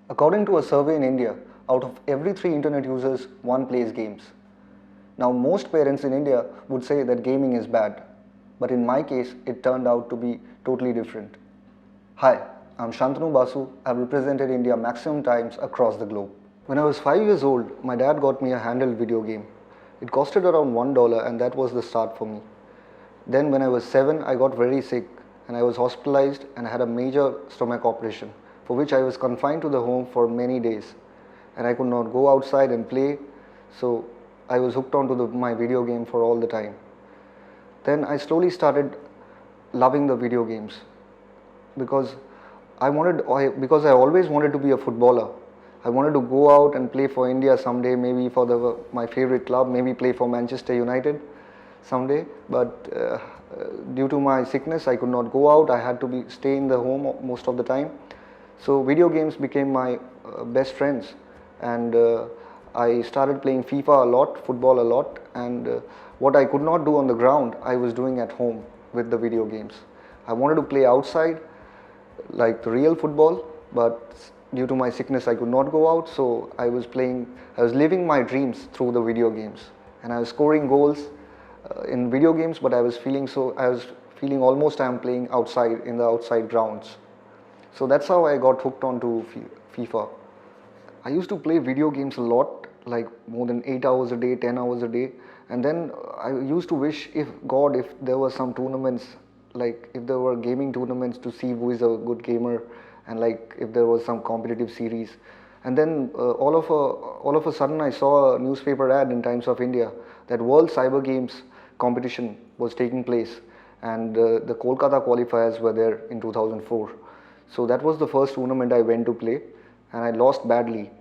According to a survey in India, out of every 3 internet users, one plays games. Now, most parents in India would say that gaming is bad, but in my case, it turned out to be totally different. Hi, I'm Santanu Basu. I've represented India maximum times across the globe. When I was 5 years old, my dad got me a handheld video game. It costed around $1 and that was the start for me. Then when I was 7, I got very sick and I was hospitalized and had a major stomach operation for which I was confined to the home for many days. And I could not go outside and play, so I was hooked onto my video game for all the time. Then I slowly started loving the video games because I always wanted to be a footballer. I wanted to go out and play for India someday, maybe for my favorite club, maybe play for Manchester United someday. But due to my sickness, I could not go out. I had to stay in the home most of the time. So video games became my best friends, and I started playing FIFA a lot, football a lot, and what I could not do on the ground, I was doing at home with the video games. I wanted to play outside like the real football, but due to my sickness I could not go out, so I was living my dreams through the video games, and I was scoring goals in video games, but I was feeling almost I'm playing outside in the outside grounds. So that's how I got hooked onto FIFA. I used to play video games a lot, like more than 8 hours a day, 10 hours a day, and then I used to wish if there were some tournaments, like if there were gaming tournaments to see who is a good gamer, and like if there was some competitive series. And then all of a sudden I saw a newspaper ad in Times of India that World Cyber Games competition was taking place, and the Kolkata qualifiers were there in 2004. So that was the first tournament I went to play, and I lost badly.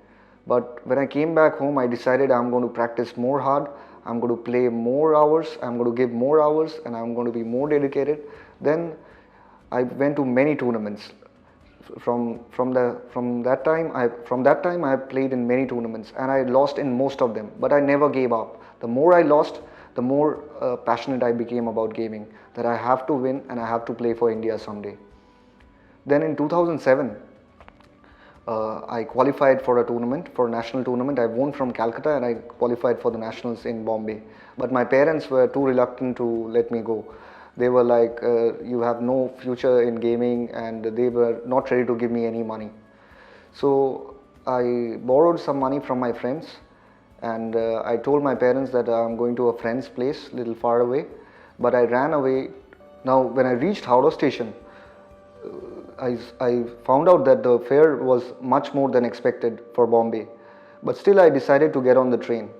But when I came back home, I decided I'm going to practice more hard, I'm going to play more hours, I'm going to give more hours, and I'm going to be more dedicated. Then I went to many tournaments. From that time I played in many tournaments, and I lost in most of them, but I never gave up. The more I lost, the more passionate I became about gaming, that I have to win and I have to play for India someday. Then in 2007, I qualified for a national tournament. I won from Calcutta and I qualified for the nationals in Bombay. But my parents were too reluctant to let me go. They were like, you have no future in gaming, and they were not ready to give me any money. So I borrowed some money from my friends, and I told my parents that I'm going to a friend's place a little far away, but I ran away. Now when I reached Howrah station, I found out that the fare was much more than expected for Bombay, but still I decided to get on the train.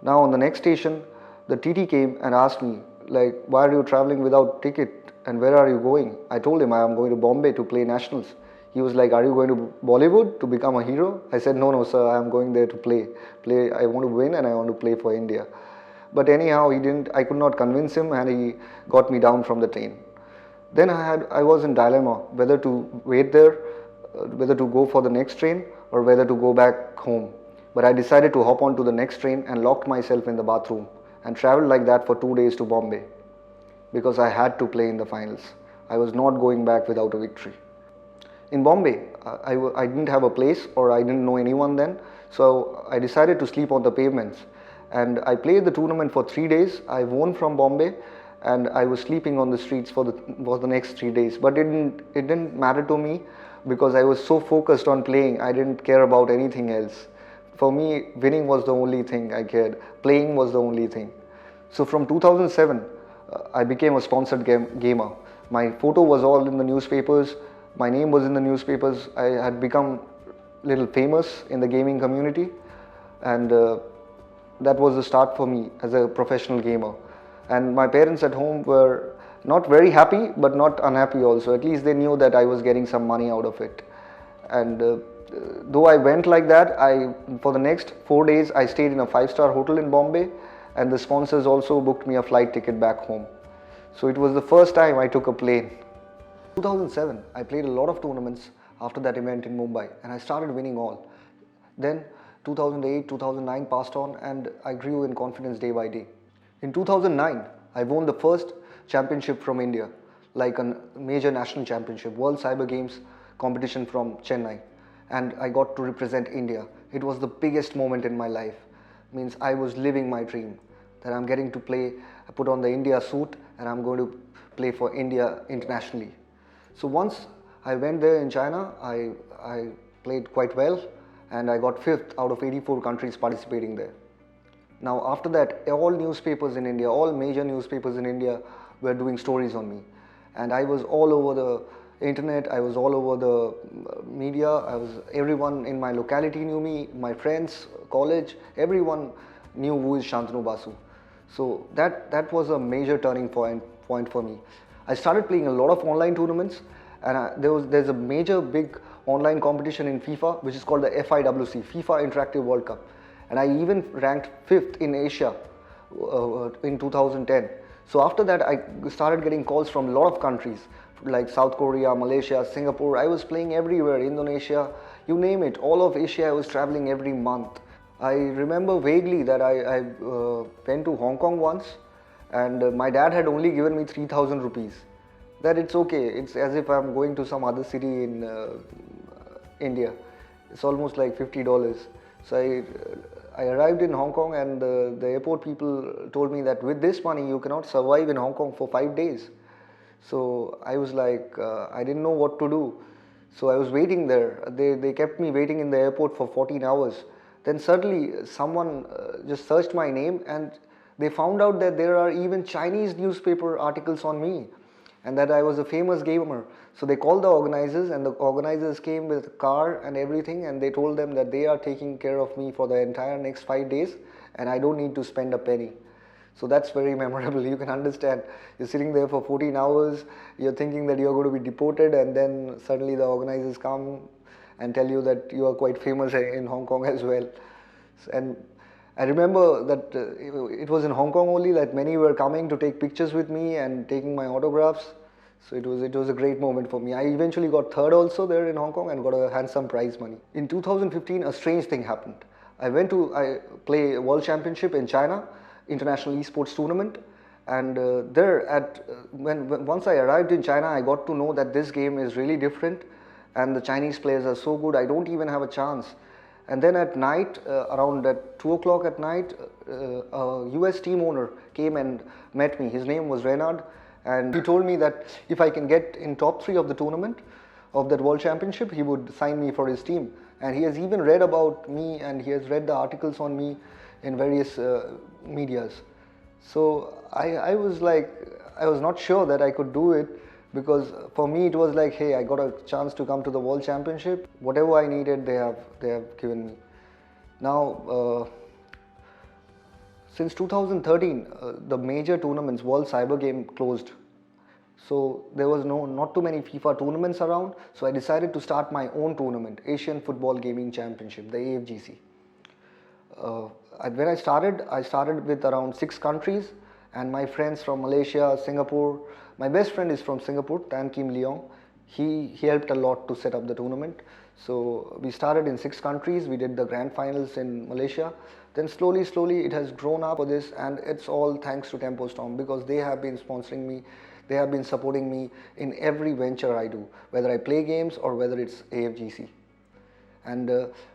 Now on the next station, the TT came and asked me, like, why are you traveling without ticket and where are you going? I told him I am going to Bombay to play nationals. He was like, are you going to Bollywood to become a hero? I said, no sir, I am going there to play. I want to win and I want to play for India. But anyhow, I could not convince him, and he got me down from the train. Then I was in dilemma whether to wait there, whether to go for the next train, or whether to go back home. But I decided to hop onto the next train and locked myself in the bathroom and traveled like that for 2 days to Bombay, because I had to play in the finals. I was not going back without a victory. In Bombay, I didn't have a place, or I didn't know anyone then, so I decided to sleep on the pavements. And I played the tournament for 3 days. I won from Bombay, and I was sleeping on the streets for the next 3 days. But it didn't matter to me, because I was so focused on playing. I didn't care about anything else. For me, winning was the only thing I cared. Playing was the only thing. So from 2007, I became a sponsored gamer. My photo was all in the newspapers. My name was in the newspapers. I had become a little famous in the gaming community, and that was the start for me as a professional gamer. And my parents at home were not very happy, but not unhappy also. At least they knew that I was getting some money out of it. And though I went like that, for the next 4 days I stayed in a 5-star hotel in Bombay, and the sponsors also booked me a flight ticket back home. So it was the first time I took a plane. 2007, I played a lot of tournaments after that event in Mumbai, and I started winning all. Then 2008, 2009 passed on, and I grew in confidence day by day. In 2009, I won the first championship from India, like a major national championship, World Cyber Games competition from Chennai. and I got to represent India. It was the biggest moment in my life. Means I was living my dream that I'm getting to play, I put on the India suit and I'm going to play for India internationally. So once I went there in China, I played quite well and I got 5th out of 84 countries participating there. Now after that, all newspapers in India, all major newspapers in India were doing stories on me. And I was all over the internet, I was all over the media, everyone in my locality knew me, my friends, college, everyone knew who is Santanu Basu. So that was a major turning point for me. I started playing a lot of online tournaments, and there's a major big online competition in FIFA which is called the FIWC, FIFA Interactive World Cup, and I even ranked 5th in Asia in 2010. So after that I started getting calls from a lot of countries like South Korea, Malaysia, Singapore. I was playing everywhere, Indonesia, you name it, all of Asia I was traveling every month. I remember vaguely that I went to Hong Kong once, and my dad had only given me 3,000 rupees. That it's okay, it's as if I'm going to some other city in India. It's almost like $50. So I arrived in Hong Kong, and the airport people told me that with this money you cannot survive in Hong Kong for 5 days. So I was like, I didn't know what to do. So I was waiting there. They kept me waiting in the airport for 14 hours. Then suddenly someone just searched my name, and they found out that there are even Chinese newspaper articles on me and that I was a famous gamer. So they called the organizers, and the organizers came with a car and everything, and they told them that they are taking care of me for the entire next 5 days and I don't need to spend a penny. So that's very memorable. You can understand, you're sitting there for 14 hours, you're thinking that you're going to be deported, and then suddenly the organizers come and tell you that you are quite famous in Hong Kong as well. And I remember that it was in Hong Kong only that many were coming to take pictures with me and taking my autographs. So it was a great moment for me. I eventually got 3rd also there in Hong Kong and got a handsome prize money. In 2015, a strange thing happened. I play World Championship in China, international esports tournament, and once I arrived in China, I got to know that this game is really different, and the Chinese players are so good, I don't even have a chance. And then at night, around at 2 o'clock at night, a US team owner came and met me. His name was Renard, and he told me that if I can get in top 3 of the tournament, of that World Championship, he would sign me for his team. And he has even read about me, and he has read the articles on me in various medias. So I was like, I was not sure that I could do it, because for me it was like, hey, I got a chance to come to the World Championship. Whatever I needed, they have given me. Now, since 2013, the major tournaments, World Cyber Game closed. So there was not too many FIFA tournaments around. So I decided to start my own tournament, Asian Football Gaming Championship, the AFGC. When I started with around 6 countries, and my friends from Malaysia, Singapore. My best friend is from Singapore, Tan Kim Leong. He helped a lot to set up the tournament. So we started in 6 countries. We did the grand finals in Malaysia. Then slowly it has grown up for this, and it's all thanks to Tempo Storm, because they have been sponsoring me. They have been supporting me in every venture I do, whether I play games or whether it's AFGC. And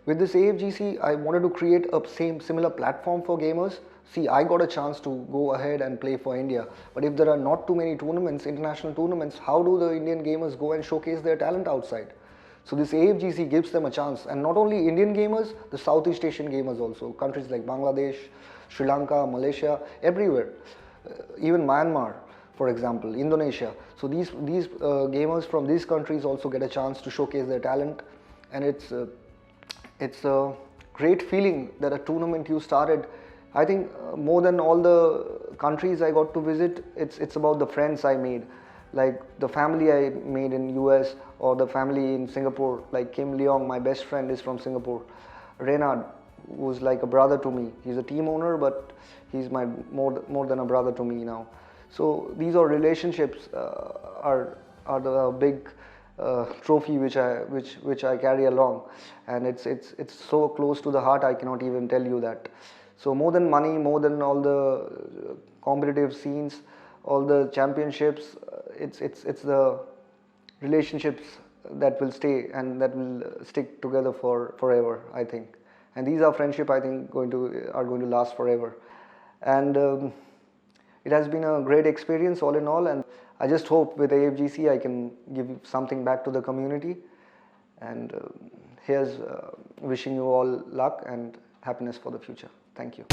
with this AFGC, I wanted to create a similar platform for gamers. See, I got a chance to go ahead and play for India, but if there are not too many tournaments, international tournaments, how do the Indian gamers go and showcase their talent outside? So this AFGC gives them a chance, and not only Indian gamers, the Southeast Asian gamers also, countries like Bangladesh, Sri Lanka, Malaysia, everywhere, even Myanmar, for example, Indonesia. So these gamers from these countries also get a chance to showcase their talent, and it's a great feeling that a tournament you started. I think more than all the countries I got to visit, it's about the friends I made, like the family I made in US, or the family in Singapore, like Kim Leong, my best friend is from Singapore. Reynard, who's like a brother to me. He's a team owner, but he's my more than a brother to me now. So these are relationships are the big trophy which I carry along, and it's so close to the heart, I cannot even tell you that. So more than money, more than all the competitive scenes, all the championships, it's the relationships that will stay and that will stick together for forever, I think. And these are friendship I think are going to last forever. And it has been a great experience all in all, and I just hope with AFGC I can give something back to the community. And here's wishing you all luck and happiness for the future. Thank you.